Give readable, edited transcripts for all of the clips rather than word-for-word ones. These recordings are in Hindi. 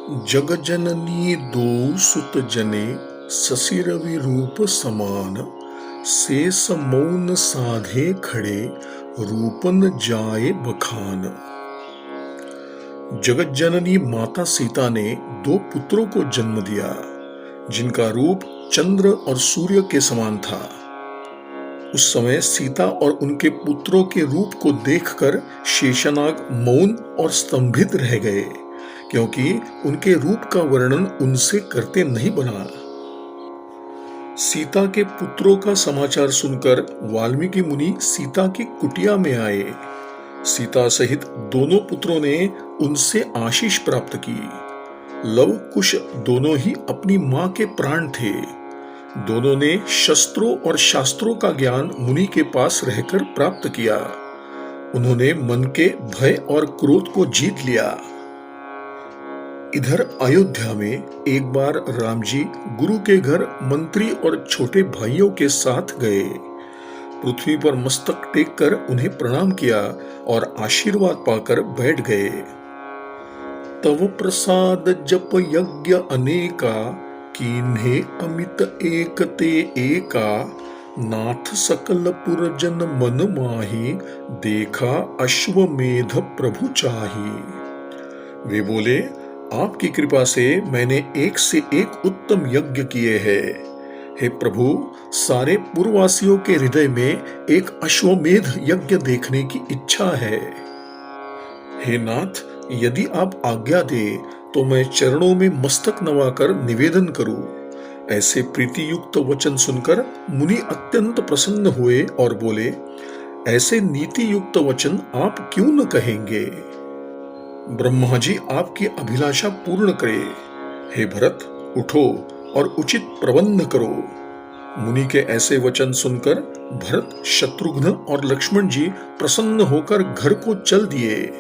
जगजननी दो सुत जने ससिरवि रूप समान शेष मौन साधे खड़े रूपन जाए बखान। जगत जननी माता सीता ने दो पुत्रों को जन्म दिया जिनका रूप चंद्र और सूर्य के समान था। उस समय सीता और उनके पुत्रों के रूप को देखकर शेषनाग मौन और स्तंभित रह गए, क्योंकि उनके रूप का वर्णन उनसे करते नहीं बना। सीता के पुत्रों का समाचार सुनकर वाल्मीकि मुनि सीता की कुटिया में आए। सीता सहित दोनों पुत्रों ने उनसे आशीष प्राप्त की। लव कुश दोनों ही अपनी मां के प्राण थे। दोनों ने शस्त्रों और शास्त्रों का ज्ञान मुनि के पास रहकर प्राप्त किया। उन्होंने मन के भय और क्रोध को जीत लिया। इधर अयोध्या में एक बार राम जी गुरु के घर मंत्री और छोटे भाइयों के साथ गए। पृथ्वी पर मस्तक टेक कर उन्हें प्रणाम किया और आशीर्वाद पाकर बैठ गए। तव प्रसाद जप यज्ञ अनेका कीन्हे अमित एक ते एका नाथ सकल पुरजन मन माही देखा अश्वमेध प्रभु चाही। वे बोले, आपकी कृपा से मैंने एक से एक उत्तम यज्ञ किए हैं। हे प्रभु, सारे पूर्ववासियों के हृदय में एक अश्वमेध यज्ञ देखने की इच्छा है। हे नाथ, यदि आप आज्ञा दे तो मैं चरणों में मस्तक नवाकर निवेदन करूं। ऐसे प्रीति युक्त वचन सुनकर मुनि अत्यंत प्रसन्न हुए और बोले, ऐसे नीति युक्त वचन आप क्यों न कहेंगे। ब्रह्मा जी आपकी अभिलाषा पूर्ण करे। हे भरत, उठो और उचित प्रबंध करो। मुनि के ऐसे वचन सुनकर भरत, शत्रुघ्न और लक्ष्मण जी प्रसन्न होकर घर को चल दिए।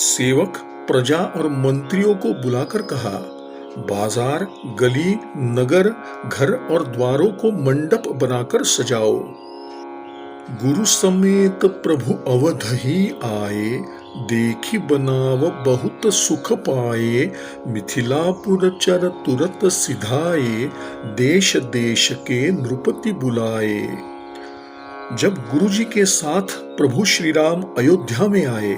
सेवक प्रजा और मंत्रियों को बुलाकर कहा, बाजार, गली, नगर, घर और द्वारों को मंडप बनाकर सजाओ। गुरु समेत प्रभु अवधहि आए देखी बनाव बहुत सुख पाए मिथिलापुर चर तुरत सिधाए देश देश के नृपति बुलाए। जब गुरुजी के साथ प्रभु श्री राम अयोध्या में आए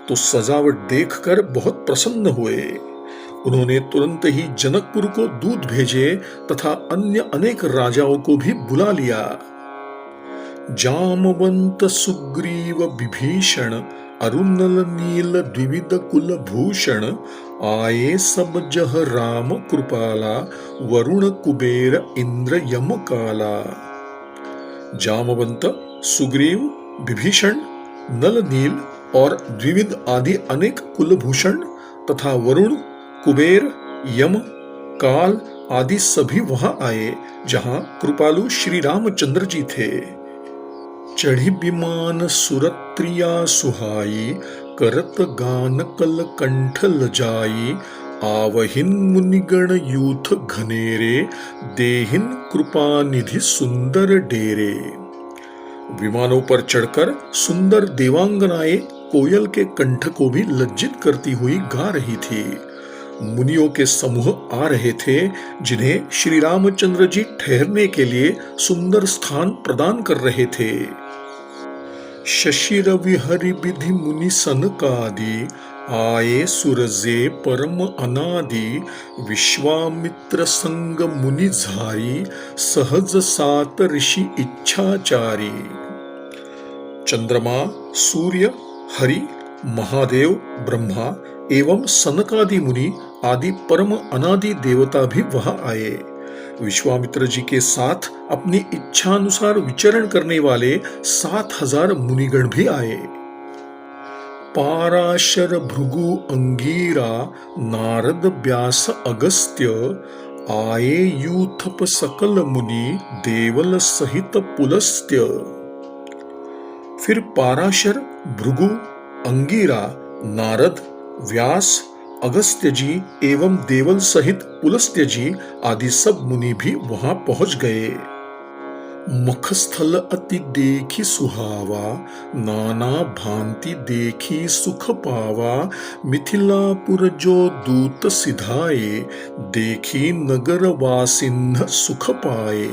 तो सजावट देखकर बहुत प्रसन्न हुए। उन्होंने तुरंत ही जनकपुर को दूत भेजे तथा अन्य अनेक राजाओं को भी बुला लिया। जामवंत सुग्रीव विभीषण अरुणल नील द्विविध कुल भूषण आए सब जह राम कृपाला वरुण कुबेर इंद्र यम काला। जामवंत, सुग्रीव, विभीषण, नल नील और द्विविध आदि अनेक कुलभूषण तथा वरुण, कुबेर, यम, काल आदि सभी वहां आए जहां कृपालु श्री रामचंद्र जी थे। चढ़ी विमान सुरत्रिया सुहाई करत गान कल कंठ लजाई आवहिन मुनिगण यूथ घनेरे देहिन कृपा निधि सुंदर डेरे। विमानों पर चढ़कर सुंदर देवांगनाएं कोयल के कंठ को भी लज्जित करती हुई गा रही थी। मुनियों के समूह आ रहे थे जिन्हें श्री रामचंद्र जी ठहरने के लिए सुंदर स्थान प्रदान कर रहे थे। शशि रवि हरि विधि मुनि सनकादि आए सुरजे परम अनादि विश्वामित्र संग मुनि झारी सहज सात ऋषि इच्छाचारी। चंद्रमा, सूर्य, हरि, महादेव, ब्रह्मा एवं सनकादि मुनि आदि परम अनादि देवता भी वहां आए। विश्वामित्र जी के साथ अपनी इच्छानुसार विचरण करने वाले 7000 मुनिगण भी आए। पाराशर भृगु अंगीरा नारद व्यास अगस्त्य आए यूथप सकल मुनि देवल सहित पुलस्त्य। फिर पाराशर, भृगु, अंगीरा, नारद, व्यास, अगस्त्य जी एवं देवल सहित पुलस्त्य जी आदि सब मुनि भी वहां पहुंच गए। मखस्थल अति देखी सुहावा, नाना भांति देखी सुख पावा। मिथिलापुर जो दूत सिधाए, देखी नगर वासिन्ह सुख पाए।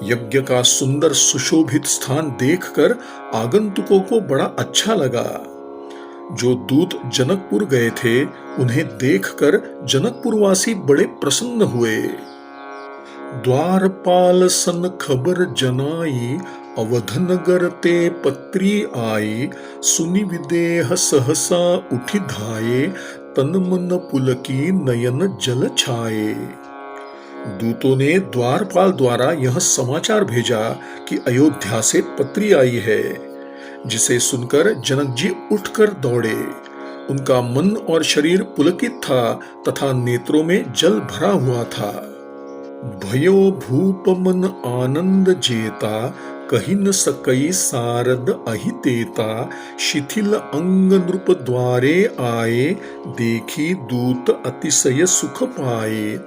यज्ञ का सुंदर सुशोभित स्थान देखकर आगंतुकों को बड़ा अच्छा लगा। जो दूत जनकपुर गए थे, उन्हें देखकर जनकपुरवासी बड़े प्रसन्न हुए। द्वारपाल सन खबर जनाई, अवध नगर ते पत्री आई। सुनि विदेह सहसा उठि धाये, तन मन पुलकी नयन जल छाए। दूतों ने द्वारपाल द्वारा यह समाचार भेजा कि अयोध्या से पत्री आई है, जिसे सुनकर जनक जी उठकर दौड़े। उनका मन और शरीर पुलकित था तथा नेत्रों में जल भरा हुआ था। भयो भूप मन आनंद जेता, कही न सकई सारद अहितेता। शिथिल अंग नृप द्वारे आए, देखी दूत अतिशय सुख पाए।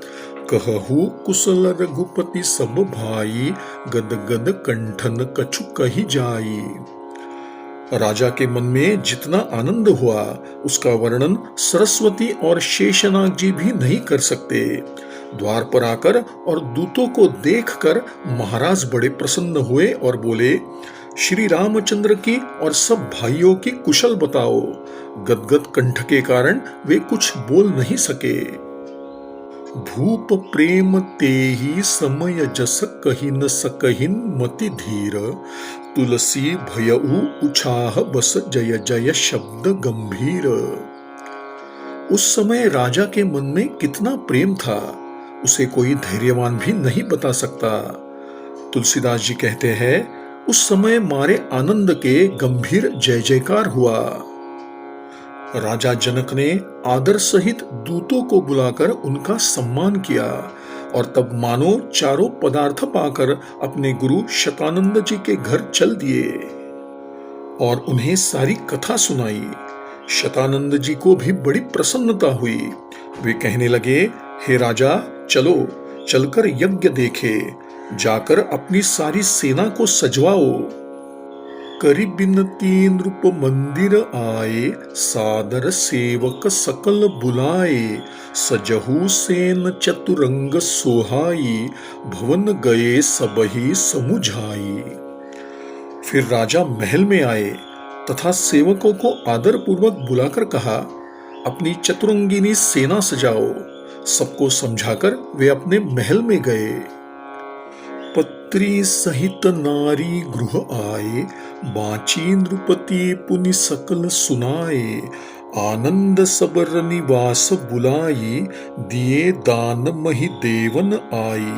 कहहु कुशल रघुपति सब भाई, गद गद कंठन कछु कही जाई। राजा के मन में जितना आनंद हुआ, उसका वर्णन सरस्वती और शेषनाग जी भी नहीं कर सकते। द्वार पर आकर और दूतों को देखकर महाराज बड़े प्रसन्न हुए और बोले, श्री रामचंद्र की और सब भाइयों की कुशल बताओ। गदगद कंठ के कारण वे कुछ बोल नहीं सके। भूप प्रेम तेहि समय जस कहि न सकहिन मति धीर। तुलसी भयउ उछाह बस जय जय शब्द गंभीर। उस समय राजा के मन में कितना प्रेम था, उसे कोई धैर्यवान भी नहीं बता सकता। तुलसीदास जी कहते हैं, उस समय मारे आनंद के गंभीर जय जयकार हुआ। राजा जनक ने आदर सहित दूतों को बुलाकर उनका सम्मान किया और तब मानो चारों पदार्थ पाकर अपने गुरु शतानंद जी के घर चल दिए और उन्हें सारी कथा सुनाई। शतानंद जी को भी बड़ी प्रसन्नता हुई। वे कहने लगे, हे राजा, चलो चलकर यज्ञ देखे, जाकर अपनी सारी सेना को सजवाओ। करि बिनती नृप मंदिर आए, सादर सेवक सकल बुलाए। सजहु सेन चतुरंग सोहाई, भवन गए सबही समुझाई। फिर राजा महल में आए तथा सेवकों को आदर पूर्वक बुलाकर कहा, अपनी चतुरंगिनी सेना सजाओ। सबको समझाकर वे अपने महल में गए। पत्री सहित नारी गृह आए, बाची नृपति पुनि सकल सुनाए। आनंद सबर निवास बुलाई, दिए दान मही देवन आई।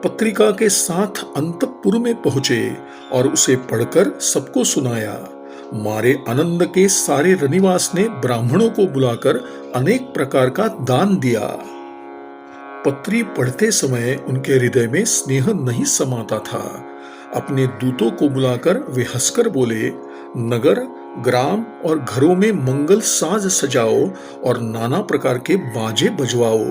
पत्रिका के साथ अंतपुर में पहुंचे और उसे पढ़कर सबको सुनाया। मारे आनंद के सारे रनिवास ने ब्राह्मणों को बुलाकर अनेक प्रकार का दान दिया। पत्री पढ़ते समय उनके हृदय में स्नेह नहीं समाता था। अपने दूतों को बुलाकर वे हंसकर बोले, नगर, ग्राम और घरों में मंगल साज सजाओ और नाना प्रकार के बाजे बजवाओ।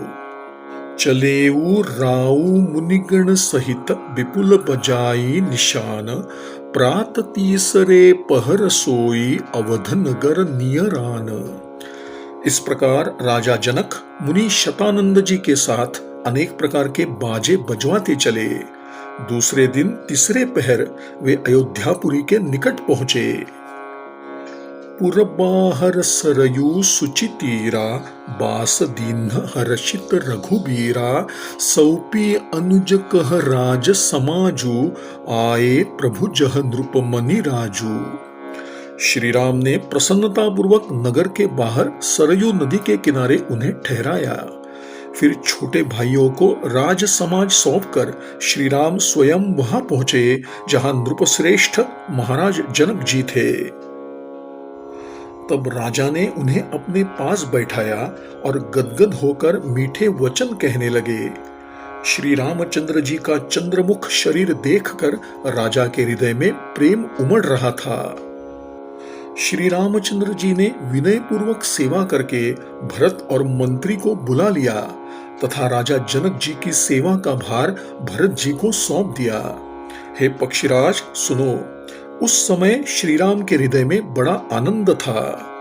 चलेऊ राऊ मुनिगण सहित, विपुल बजाई निशान। प्रात तीसरे पहर सोई, अवध नगर नियरान। इस प्रकार राजा जनक मुनि शतानंद जी के साथ अनेक प्रकार के बाजे बजवाते चले। दूसरे दिन तीसरे पहर वे अयोध्यापुरी के निकट पहुंचे। पुर बाहर सरयू सुचितीरा, बास दीन हर्षित रघुबीरा। सौपी अनुज कह राज समाजू, आए प्रभु जह नृप मनि राजू। श्री राम ने प्रसन्नता पूर्वक नगर के बाहर सरयू नदी के किनारे उन्हें ठहराया। फिर छोटे भाइयों को राज समाज सौंपकर श्री राम स्वयं वहां पहुंचे जहां नृपश्रेष्ठ महाराज जनक जी थे। तब राजा ने उन्हें अपने पास बैठाया और गदगद होकर मीठे वचन कहने लगे। श्री रामचंद्र जी का चंद्रमुख शरीर देखकर राजा के हृदय में प्रेम उमड़ रहा था। श्री रामचंद्र जी ने विनय पूर्वक सेवा करके भरत और मंत्री को बुला लिया। तथा राजा जनक जी की सेवा का भार भरत जी को सौंप दिया। हे पक्षीराज सुनो, उस समय श्री राम के हृदय में बड़ा आनंद था।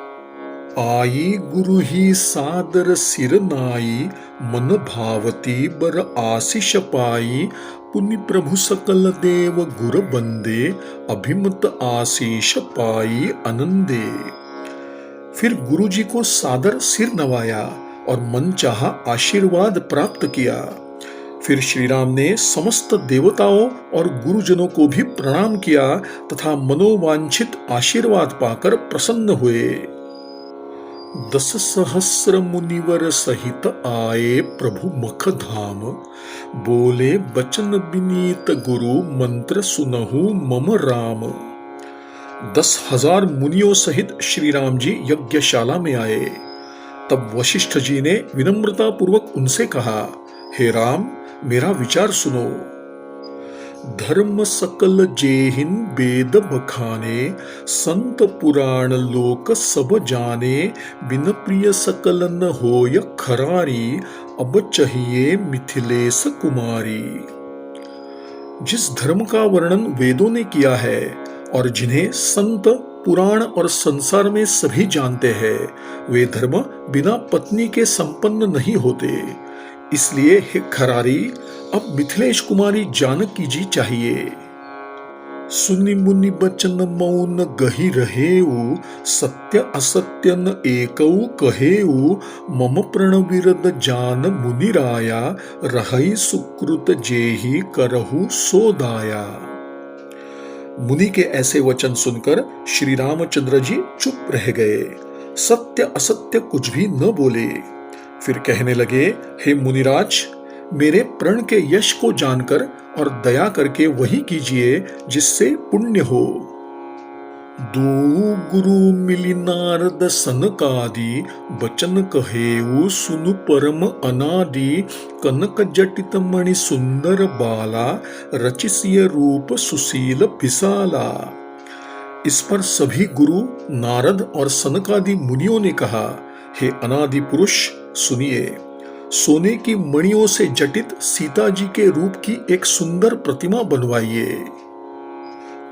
आई गुरु ही सादर सिर नाई, मन भावती बर आशीष पाई, पुनि प्रभु सकल देव गुर बंदे, अभिमत आशीष पाई आनंदे। फिर गुरु जी को सादर सिर नवाया और मनचाहा आशीर्वाद प्राप्त किया। फिर श्री राम ने समस्त देवताओं और गुरुजनों को भी प्रणाम किया तथा मनोवांछित आशीर्वाद पाकर प्रसन्न हुए। 10 सहस्र मुनिवर सहित आए प्रभु मख धाम, बोले बचन विनीत गुरु मंत्र सुनहु मम राम। 10,000 मुनियों सहित श्री राम जी यज्ञशाला में आए। तब वशिष्ठ जी ने विनम्रता पूर्वक उनसे कहा, हे राम, मेरा विचार सुनो। धर्म सकल जेहिन वेद बखाने, संत पुराण लोक सब जाने, बिन प्रिय सकल न होय खरारी, अब चाहिए मिथिलेश कुमारी। जिस धर्म का वर्णन वेदों ने किया है और जिन्हें संत पुराण और संसार में सभी जानते हैं, वे धर्म बिना पत्नी के संपन्न नहीं होते। इसलिए हे खरारी, अब मिथिलेश कुमारी जानकी जी चाहिए। सुनि मुनि बचन मौन गही रहेऊ, सत्य असत्य न एकऊ कहेऊ, मम प्रण विरद जान मुनि राया, रहई सुकृत जेहि करहु सोदाया। मुनि के ऐसे वचन सुनकर श्री रामचंद्र जी चुप रह गए, सत्य असत्य कुछ भी न बोले। फिर कहने लगे, हे मुनिराज, मेरे प्रण के यश को जानकर और दया करके वही कीजिए जिससे पुण्य हो। दो गुरु मिली नारद सनकादि, बचन कहेऊ सुनु परम अनादि, कनक जटित मणि सुंदर बाला, रचिसिय रूप सुशील विशाला। इस पर सभी गुरु नारद और सनकादि मुनियों ने कहा, हे अनादि पुरुष सुनिए, सोने की मणियों से जटित सीता जी के रूप की एक सुंदर प्रतिमा बनवाइए।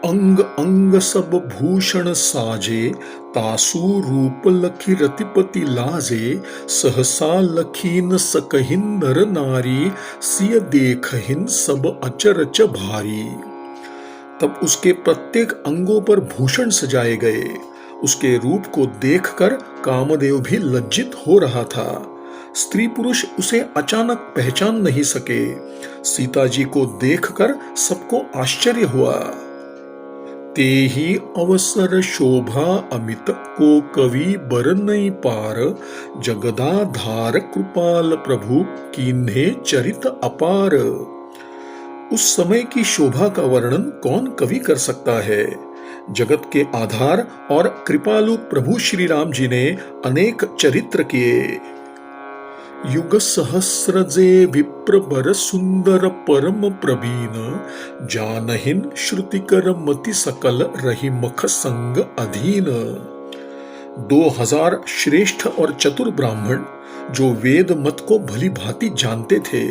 अंग अंग सब भूषण साजे, तासु रूप लखी रतिपति लाजे, सहसा लखीन सकहिन नर नारी, सिय देखहिन सब अचरच भारी। तब उसके प्रत्येक अंगों पर भूषण सजाए गए। उसके रूप को देखकर कामदेव भी लज्जित हो रहा था। स्त्री पुरुष उसे अचानक पहचान नहीं सके। सीता जी को देखकर सबको आश्चर्य हुआ। तेहि अवसर शोभा अमित, को कवि बर नहीं पार, जगदाधार कृपाल प्रभु कीन्हे चरित अपार। उस समय की शोभा का वर्णन कौन कवि कर सकता है। जगत के आधार और कृपालु प्रभु श्री राम जी ने अनेक चरित्र किए। युग सहस्र जे विप्र बर सुंदर परम प्रवीण, जानहिन श्रुतिकर मति सकल रही मख संग अधीन। 2000 श्रेष्ठ और चतुर ब्राह्मण जो वेद मत को भली भांति जानते थे,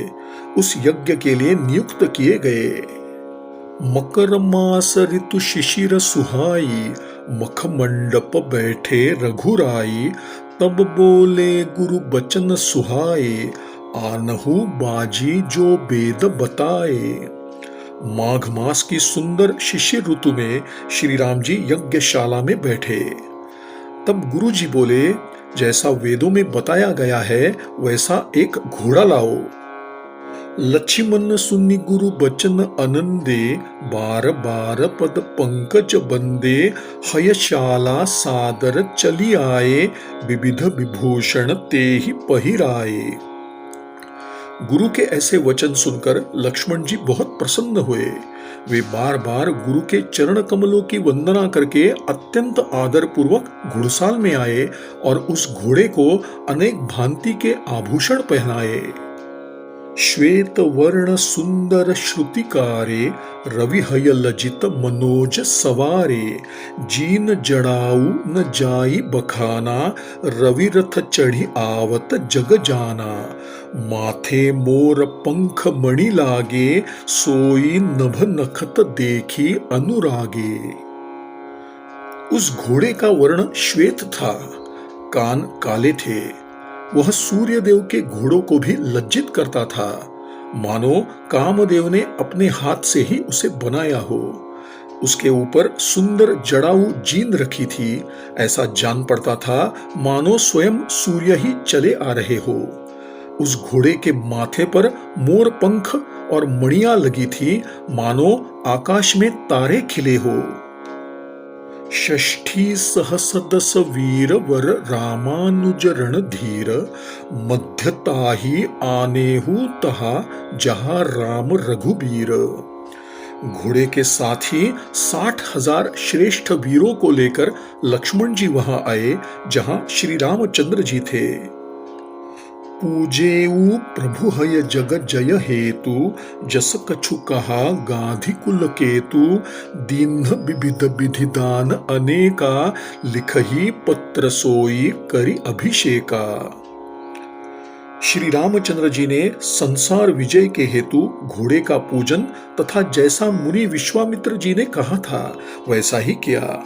उस यज्ञ के लिए नियुक्त किए गए। मकर मास ऋतु शिशिर सुहाई, मख मंडप बैठे रघुराई, तब बोले गुरु बचन सुहाए, आनहु बाजी जो वेद बताए। माघ मास की सुंदर शिशिर ऋतु में श्री राम जी यज्ञशाला में बैठे। तब गुरु जी बोले, जैसा वेदों में बताया गया है वैसा एक घोड़ा लाओ। लक्ष्मण सुनि गुरु बचन आनंदे, बार बार पद पंकज बंदे, हयशाला सादर चली आए, विविध विभूषण तेहि पहिराए। गुरु के ऐसे वचन सुनकर लक्ष्मण जी बहुत प्रसन्न हुए। वे बार बार गुरु के चरण कमलों की वंदना करके अत्यंत आदर पूर्वक घुड़साल में आए और उस घोड़े को अनेक भांति के आभूषण पहनाए। श्वेत वर्ण सुंदर श्रुतिकारे, रविहय लजित मनोज सवारे, जीन जड़ाऊ न जाई बखाना, रवि रथ चढ़ी आवत जग जाना, माथे मोर पंख मणि लागे, सोई नभ नखत देखी अनुरागे। उस घोड़े का वर्ण श्वेत था, कान काले थे। वह सूर्यदेव के घोड़ों को भी लज्जित करता था, मानो कामदेव ने अपने हाथ से ही उसे बनाया हो। उसके ऊपर सुंदर जड़ाऊ जीन रखी थी, ऐसा जान पड़ता था मानो स्वयं सूर्य ही चले आ रहे हो। उस घोड़े के माथे पर मोर पंख और मणियां लगी थी, मानो आकाश में तारे खिले हो। षष्ठी सहस दस वीर वर रामानुज रणधीर, मध्यताही आनेहु तहा जहां राम रघुबीर। घोड़े के साथ ही 60,000 श्रेष्ठ वीरों को लेकर लक्ष्मण जी वहां आए, जहां श्री रामचंद्र जी थे। पूजेऊ प्रभु हय जग जय हेतु, जस कछु कहा गांधी कुल केतु। दीन विविध विधि दान अनेका, लिखही पत्र सोई करी अभिषेका। श्री रामचंद्र जी ने संसार विजय के हेतु घोड़े का पूजन तथा जैसा मुनि विश्वामित्र जी ने कहा था वैसा ही किया।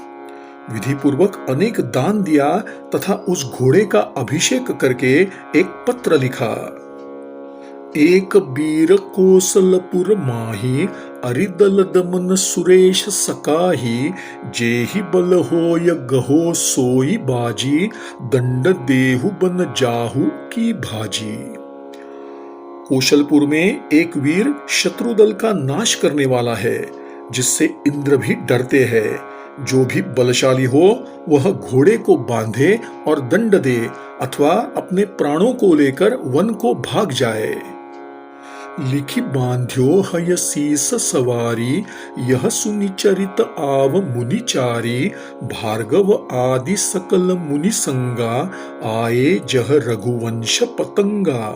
विधि पूर्वक अनेक दान दिया तथा उस घोड़े का अभिषेक करके एक पत्र लिखा। एक बीर कोसलपुर माही, अरिदल दमन सुरेश सकाही। जेहि बल होय गहो सोई बाजी, दंड देहु बन जाहु की भाजी। कौशलपुर में एक वीर शत्रु दल का नाश करने वाला है, जिससे इंद्र भी डरते हैं। जो भी बलशाली हो वह घोड़े को बांधे और दंड दे, अथवा अपने प्राणों को लेकर वन को भाग जाए। लिखि बांध्यो हय शीस सवारी, यह सुनिचरित आव मुनिचारी। भार्गव आदि सकल मुनि संगा, आए जह रघुवंश पतंगा।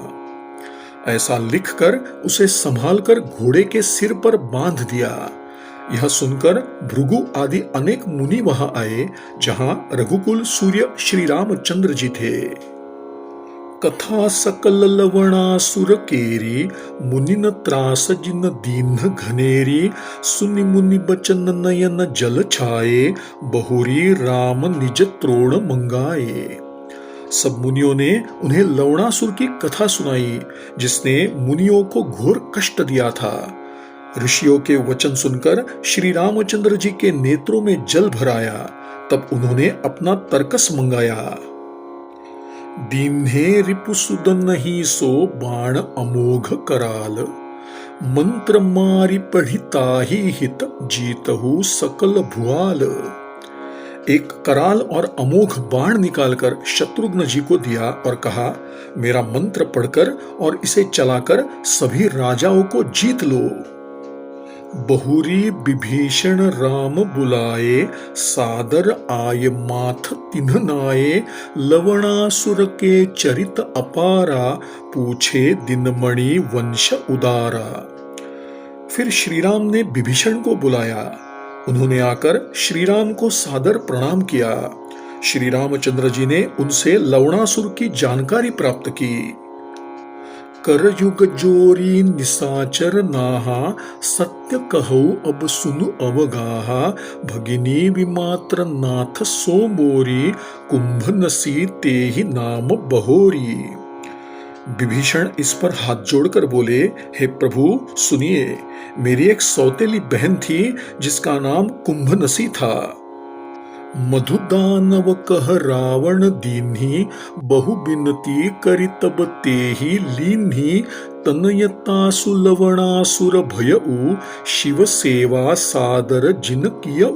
ऐसा लिखकर उसे संभालकर घोड़े के सिर पर बांध दिया। यह सुनकर भृगु आदि अनेक मुनि वहां आए, जहां रघुकुल सूर्य श्री रामचंद्र जी थे। कथा सकल लवणासुर केरी, मुनिन त्रास जिन दीन घनेरी। सुनि मुनि बचन नयन जल छाए, बहुरी राम निज त्रोण मंगाए। सब मुनियों ने उन्हें लवणासुर की कथा सुनाई, जिसने मुनियों को घोर कष्ट दिया था। ऋषियों के वचन सुनकर श्री रामचंद्र जी के नेत्रों में जल भर आया। तब उन्होंने अपना तरकस मंगाया। दीन्हे रिपुसुदन ही सो बाण अमोघ कराल, मंत्र मारि पढ़िताहि हित जीतहु सकल भुआल। एक कराल और अमोघ बाण निकालकर शत्रुघ्न जी को दिया और कहा, मेरा मंत्र पढ़कर और इसे चलाकर सभी राजाओं को जीत लो। बहुरी विभीषण राम बुलाए, सादर आय माथ तिन्ह नाये। लवणासुर के चरित अपारा, पूछे दिनमणि वंश उदारा। फिर श्रीराम ने विभीषण को बुलाया। उन्होंने आकर श्रीराम को सादर प्रणाम किया। श्री रामचंद्र जी ने उनसे लवणासुर की जानकारी प्राप्त की। करयुग जोरी निसाचर नाहा, सत्य कहु अब सुनु अवगाहा। भगिनी विमात्र नाथ सो मोरी, कुंभ नसी तेहि नाम बहोरी। विभीषण इस पर हाथ जोड़कर बोले, हे प्रभु सुनिए, मेरी एक सौतेली बहन थी जिसका नाम कुंभनसी था। मधुदानव कह रावण दीन्ही, बहु बिनती करि तब तेहि लीन्ही। तनयतासु लवणासुर भयउ, शिव सेवा सादर जिन कियउ।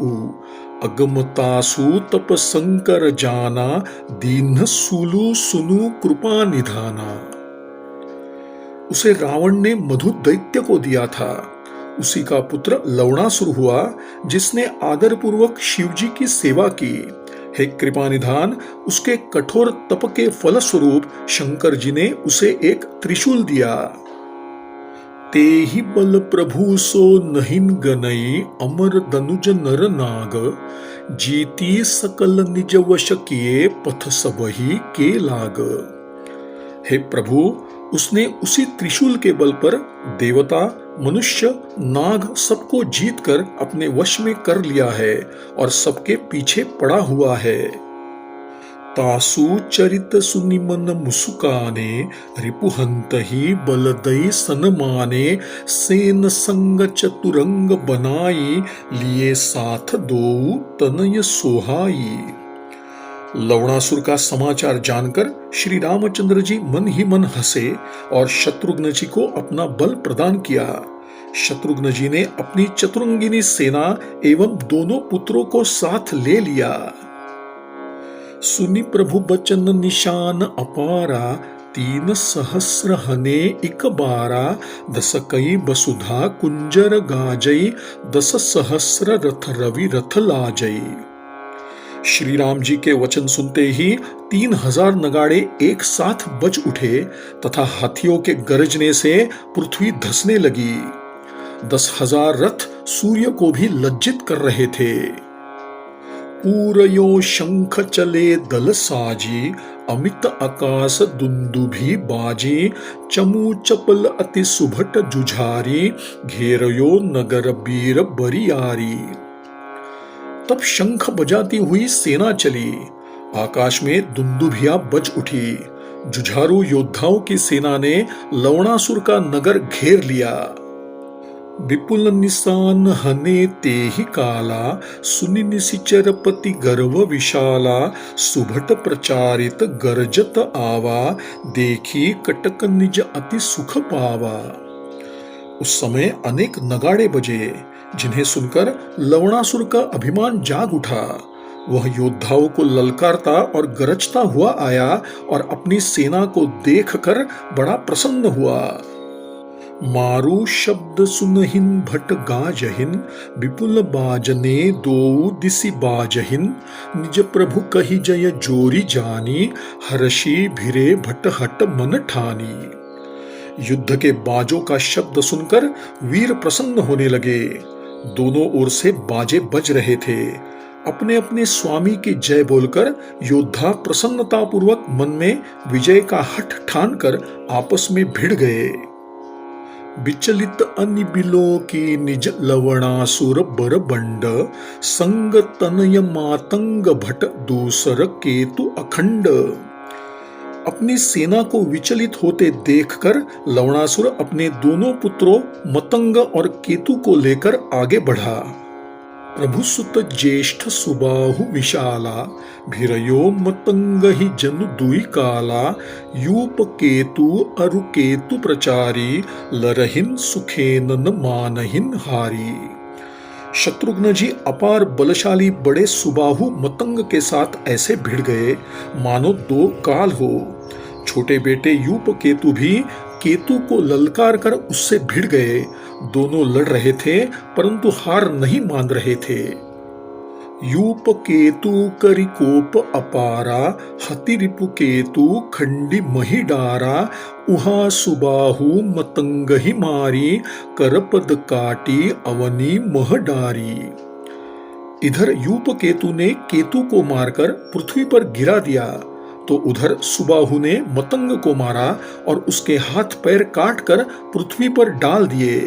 अगमतासु तप शंकर जाना, दीन्ह सुलु सुनु कृपा निधाना। उसे रावण ने मधु दैत्य को दिया था। उसी का पुत्र लवणासुर हुआ, जिसने आदर पूर्वक शिवजी की सेवा की। हे कृपा निधान, उसके कठोर तप के फलस्वरूप शंकर जी ने उसे एक त्रिशूल दिया। तेहि बल प्रभु सो नहिन गनई, अमर दनुज नर नाग। जीती सकल निज वश किए, पथ सबहि के लाग। हे प्रभु, उसने उसी त्रिशूल के बल पर देवता, मनुष्य, नाग सबको जीतकर अपने वश में कर लिया है और सबके पीछे पड़ा हुआ है। तासु चरित सुनिमन मुसुकाने, रिपुहंत ही बलदई सनमाने, सेन संग चतुरंग बनाई, लिए साथ दो तनय सोहाई। लवणासुर का समाचार जानकर श्री रामचंद्र जी मन ही मन हंसे और शत्रुघ्न जी को अपना बल प्रदान किया। शत्रुघ्न जी ने अपनी चतुरंगिनी सेना एवं दोनों पुत्रों को साथ ले लिया। सुनि प्रभु बचन निशान अपारा, 3 सहस्र हने इक बारा, 10 कई बसुधा कुंजर गाजई, 10 सहस्र रथ रवि रथ लाजई। श्री राम जी के वचन सुनते ही 3000 नगाड़े एक साथ बज उठे तथा हाथियों के गरजने से पृथ्वी धंसने लगी। 10,000 रथ सूर्य को भी लज्जित कर रहे थे। पूरयो शंख चले दल साजी, अमित आकाश दुंदुभी बाजी, चमू चपल अति सुभट जुझारी, घेरयो नगर बीर बरियारी। तब शंख बजाती हुई सेना चली, आकाश में दुंदुभिया बज उठी। जुझारू योद्धाओं की सेना ने लवणासुर का नगर घेर लिया। विपुल निशान हने तेहि काला, सुनि निशिचर पति गर्व विशाला, सुभट प्रचारित गरजत आवा, देखी कटक निज अति सुख पावा। उस समय अनेक नगाड़े बजे, जिन्हें सुनकर लवणासुर का अभिमान जाग उठा। वह योद्धाओं को ललकारता और गरजता हुआ आया और अपनी सेना को देखकर बड़ा प्रसन्न हुआ। मारु शब्द सुनहिन भट गाजहिन, विपुल बाजने दो दिसि बाजहिन, निज प्रभु कहि जय जोरी जानी, हर्षि भिरे भट हट मन ठानी। युद्ध के बाजों का शब्द सुनकर वीर प्रसन्न होने लगे। दोनों ओर से बाजे बज रहे थे। अपने अपने स्वामी की जय बोलकर योद्धा प्रसन्नतापूर्वक मन में विजय का हठ ठानकर आपस में भिड़ गए। विचलित अनिबिलो की निज लवणासुर बरबंड, संग तनय मातंग भट दूसर केतु अखंड। अपनी सेना को विचलित होते देखकर लवणासुर अपने दोनों पुत्रों मतंग और केतु को लेकर आगे बढ़ा। प्रभुसुत ज्येष्ठ सुबाहु विशाला, भिरयो मतंग ही जनु दुई काला, यूप केतु अरु केतु प्रचारी, लरहिन सुखेनन मानहिन हारी। शत्रुघ्न जी अपार बलशाली बड़े सुबाहु मतंग के साथ ऐसे भिड़ गए मानो 2 काल हो। छोटे बेटे यूप केतु भी केतु को ललकार कर उससे भिड़ गए। दोनों लड़ रहे थे परंतु हार नहीं मान रहे थे। यूप केतु करिकोप अपारा, हति रिपु केतु खंडी मही डारा, उहा सुबाहु मतंग ही मारी, करपद काटी अवनी मह डारी। इधर यूप केतु ने केतु को मारकर पृथ्वी पर गिरा दिया तो उधर सुबाहु ने मतंग को मारा और उसके हाथ पैर काटकर पृथ्वी पर डाल दिए।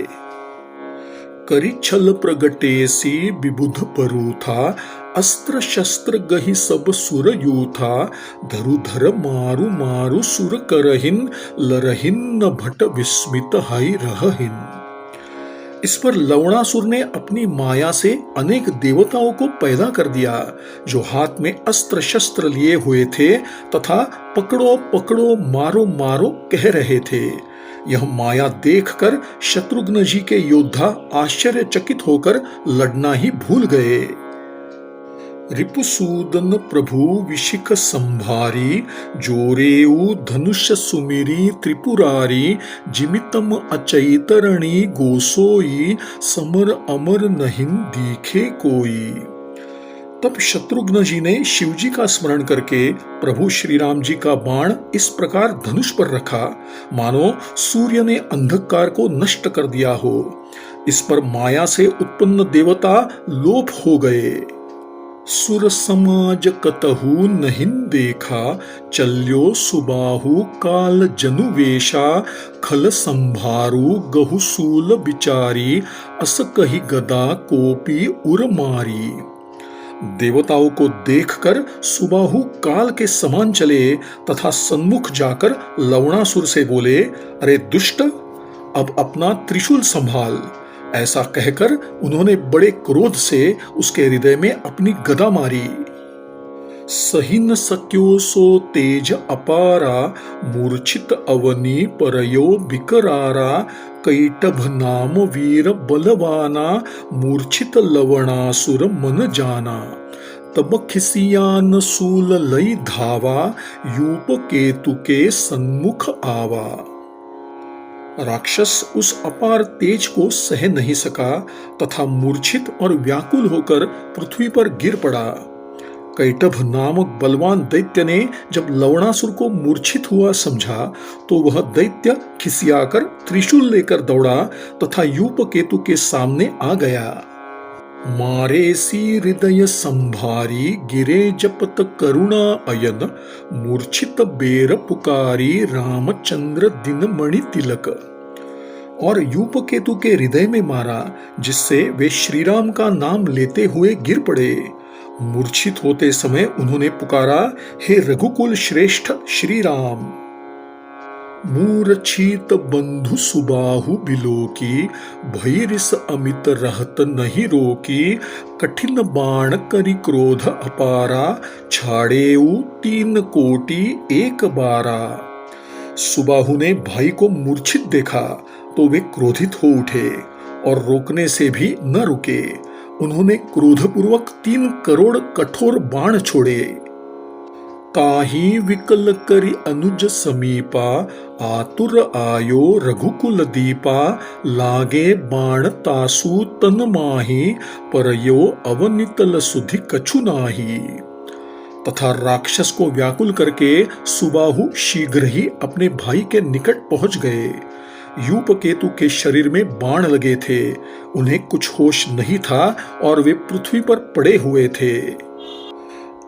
करी छल प्रगटेसी विबुध परूथा, अस्त्र शस्त्र गहि सब सुर यूथा, धरुधर मारु मारु सुर करहिन, लरहिन न भट विस्मित हाई रहहिन। इस पर लवणासुर ने अपनी माया से अनेक देवताओं को पैदा कर दिया जो हाथ में अस्त्र शस्त्र लिए हुए थे तथा पकड़ो पकड़ो मारो मारो कह रहे थे। यह माया देखकर शत्रुघ्न जी के योद्धा आश्चर्यचकित होकर लड़ना ही भूल गए। रिपुसूदन प्रभु विशिख संभारी, जोरेऊ धनुष सुमिरी त्रिपुरारी, जिमितम अचैतरणी गोसोई, समर अमर नहिन दीखे कोई। तब शत्रुघ्न जी ने शिवजी का स्मरण करके प्रभु श्री राम जी का बाण इस प्रकार धनुष पर रखा मानो सूर्य ने अंधकार को नष्ट कर दिया हो। इस पर माया से उत्पन्न देवता लोप हो गए। सुर समाज कतहु नहीं देखा, चल्यो सुबाहु काल जनु वेशा, खल संभारु गहुसूल बिचारी, अस कही गदा कोपी उर मारी। देवताओं को देखकर सुबाहु काल के समान चले तथा सन्मुख जाकर लवणासुर से बोले, अरे दुष्ट, अब अपना त्रिशूल संभाल। ऐसा कहकर उन्होंने बड़े क्रोध से उसके हृदय में अपनी गदा मारी। सही न सक्यो सो तेज अपारा, मूर्छित अवनी परयो बिकरारा, कैटभ नाम वीर बलवाना, मूर्छित लवणासुर मन जाना। तब खिसियान सूल लई धावा, यूप केतु के सन्मुख आवा। राक्षस उस अपार तेज को सह नहीं सका तथा मूर्छित और व्याकुल होकर पृथ्वी पर गिर पड़ा। कैटभ नामक बलवान दैत्य ने जब लवणासुर को मूर्छित हुआ समझा तो वह दैत्य खिसियाकर त्रिशूल लेकर दौड़ा तथा यूप केतु के सामने आ गया। मारे सी हृदय संभारी, गिरे जपत करुणा अयन, मूर्छित बेर पुकारी, रामचंद्र दिन मणि तिलक। और यूप केतु के हृदय में मारा, जिससे वे श्रीराम का नाम लेते हुए गिर पड़े। मूर्छित होते समय उन्होंने पुकारा, हे रघुकुल श्रेष्ठ श्री राम। मूर्छित बंधु सुबाहु बिलोकी, भैरिस अमित रहत नहीं रोकी, कठिन बाण करि क्रोध अपारा, छाड़ेऊ 3 कोटि एक बारा। सुबाहु ने भाई को मूर्छित देखा तो वे क्रोधित हो उठे और रोकने से भी न रुके। उन्होंने क्रोधपूर्वक 3 करोड़ कठोर बाण छोड़े। ताही विकल करि अनुज समीपा, आतुर आयो रघुकुल दीपा, लागे बाण तासु तन माही, परयो अवनितल सुधि कछु नाही। तथा राक्षस को व्याकुल करके सुबाहु शीघ्र ही अपने भाई के निकट पहुंच गए। यूप केतु के शरीर में बाण लगे थे, उन्हें कुछ होश नहीं था और वे पृथ्वी पर पड़े हुए थे।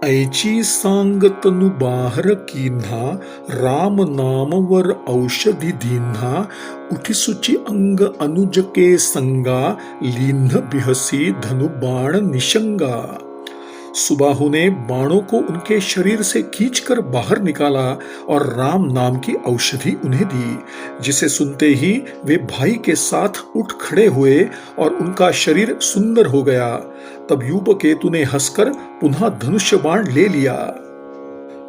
ऐची सांग तनु बाहर कीन्हा, राम नाम वर औषधि दीन्हा, उठि सुचि अंग अनुज के संगा, लीन्ह बिहसी धनु बाण निशंगा। सुबाहु ने बाणों को उनके शरीर से खींचकर बाहर निकाला और राम नाम की औषधि उन्हें दी, जिसे सुनते ही वे भाई के साथ उठ खड़े हुए और उनका शरीर सुंदर हो गया। तब यूपकेतु ने हंसकर पुनः धनुष्य बाण ले लिया।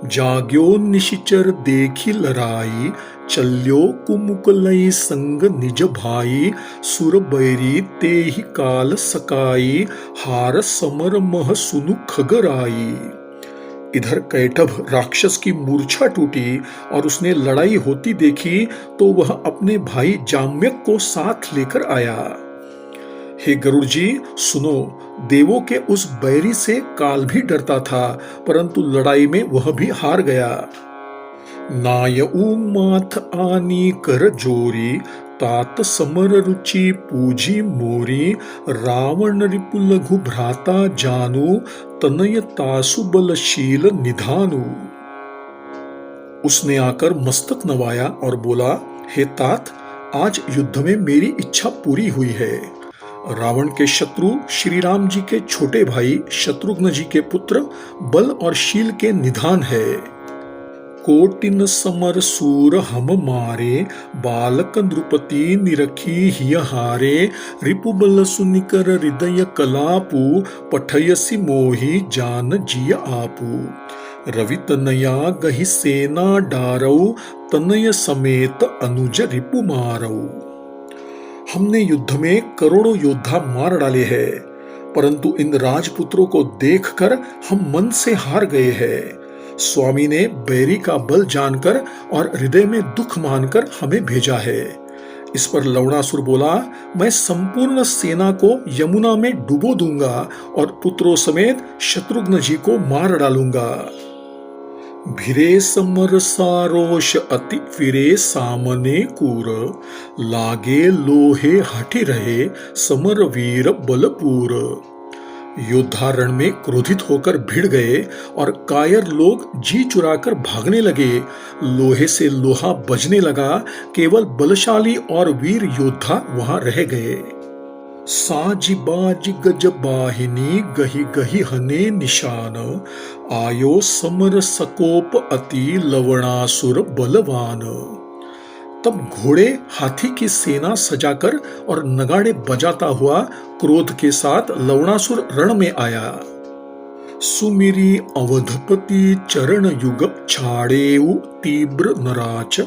जाग्यो निशिचर देखी लराई, चल्यो कुमुकलई संग निज भाई, सुर बैरी ते ही काल सकाई, हार समर मह सुनु खगराई। इधर कैटभ राक्षस की मूर्छा टूटी और उसने लड़ाई होती देखी तो वह अपने भाई जाम्यक को साथ लेकर आया। हे गरुड़ जी सुनो, देवों के उस बैरी से काल भी डरता था, परंतु लड़ाई में वह भी हार गया। नायऊ माथ आनी कर जोरी, तात समर रुचि पूजी मोरी, रावण रिपु लघु भ्राता जानू, तनय तासु बलशील निधानु। उसने आकर मस्तक नवाया और बोला, हे तात, आज युद्ध में मेरी इच्छा पूरी हुई है। रावण के शत्रु श्री राम जी के छोटे भाई शत्रुघ्न जी के पुत्र बल और शील के निधान है। कोटिन समर सूर हम मारे, बालक नृपति निरखी हिय हारे, रिपुबल सुनिकर हृदय कलापू, पठयसि मोहि जान जिय आपू। रवि तनया गहि सेना डारऊ, तनय समेत अनुज रिपु मारऊ। हमने युद्ध में करोड़ों योद्धा मार डाले हैं, परंतु इन राजपुत्रों को देखकर हम मन से हार गए हैं। स्वामी ने बैरी का बल जानकर और हृदय में दुख मानकर हमें भेजा है। इस पर लवणासुर बोला, मैं संपूर्ण सेना को यमुना में डुबो दूंगा और पुत्रों समेत शत्रुघ्न जी को मार डालूंगा। भिरे समर सारोष अति फिरे सामने कूर, लागे लोहे हठी रहे समर वीर बलपूर। योद्धा रण में क्रोधित होकर भिड़ गए और कायर लोग जी चुराकर भागने लगे। लोहे से लोहा बजने लगा, केवल बलशाली और वीर योद्धा वहां रह गए। साजी बाजी गज बाहिनी गही गही हने निशान, आयो समर सकोप अति लवणासुर बलवान। तब घोड़े हाथी की सेना सजाकर और नगाड़े बजाता हुआ क्रोध के साथ लवणासुर रण में आया। सुमिरी अवधपति चरण युग छाड़ेउ तीव्र नराच,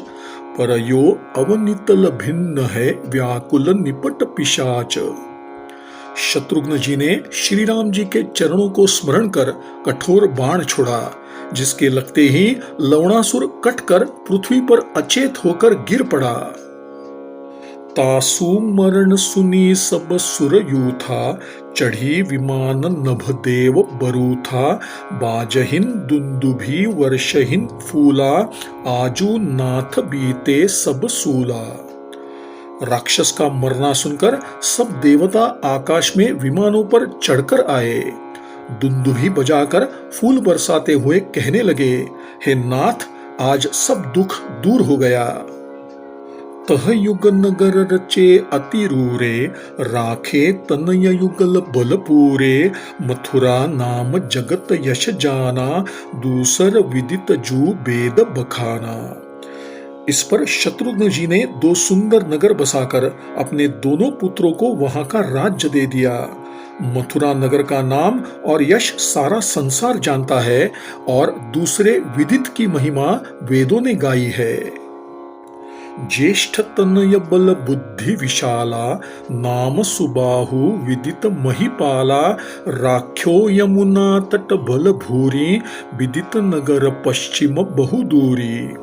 परयो अवनितल भिन्न है व्याकुल निपट पिशाच। शत्रुघ्न जी ने श्री राम जी के चरणों को स्मरण कर कठोर बाण छोड़ा, जिसके लगते ही लवणासुर कटकर पृथ्वी पर अचेत होकर गिर पड़ा। तासु मरण सुनी सब सुर यूथा, चढ़ी विमान नभ देव बरूथा। बाजहिन दुंदुभी वर्षहिन फूला, आजू नाथ बीते सब सूला। राक्षस का मरना सुनकर सब देवता आकाश में विमानों पर चढ़कर आए। दुंदुभी बजाकर फूल बरसाते हुए कहने लगे, हे नाथ, आज सब दुख दूर हो गया। तह युग नगर रचे अति रूरे, राखे तनय युगल बल पूरे। मथुरा नाम जगत यश जाना, दूसर विदित जू वेद बखाना। इस पर शत्रुघ्न जी ने 2 सुंदर नगर बसाकर अपने दोनों पुत्रों को वहां का राज्य दे दिया। मथुरा नगर का नाम और यश सारा संसार जानता है, और दूसरे विदित की महिमा वेदों ने गाई है। ज्येष्ठ तनय बल बुद्धि विशाला, नाम सुबाहु विदित महिपाला। राख्यो यमुना तट बल भूरी, विदित नगर पश्चिम बहुदूरी।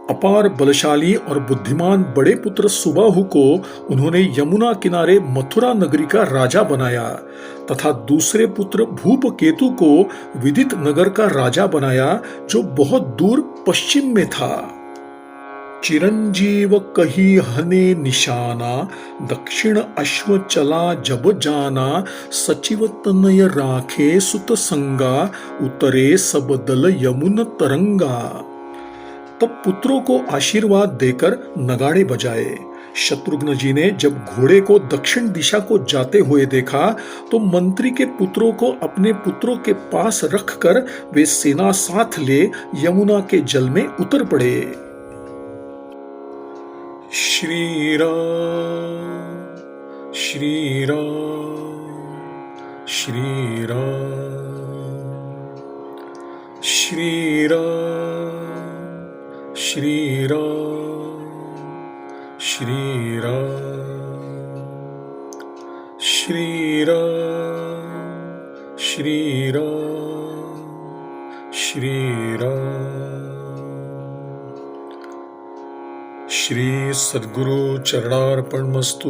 अपार बलशाली और बुद्धिमान बड़े पुत्र सुबाहु को उन्होंने यमुना किनारे मथुरा नगरी का राजा बनाया, तथा दूसरे पुत्र भूपकेतु को विदित नगर का राजा बनाया, जो बहुत दूर पश्चिम में था। चिरंजीव कही हने निशाना, दक्षिण अश्व चला जब जाना। सचिव तनय राखे सुत संगा, उतरे सब दल यमुन तरंगा। तब पुत्रों को आशीर्वाद देकर नगाड़े बजाए। शत्रुघ्न जी ने जब घोड़े को दक्षिण दिशा को जाते हुए देखा, तो मंत्री के पुत्रों को अपने पुत्रों के पास रखकर वे सेना साथ ले यमुना के जल में उतर पड़े। श्री राम श्री राम श्री राम श्री राम श्री राम श्री राम श्री राम श्री राम श्री राम। श्री सद्गुरु चरणार्पणमस्तु।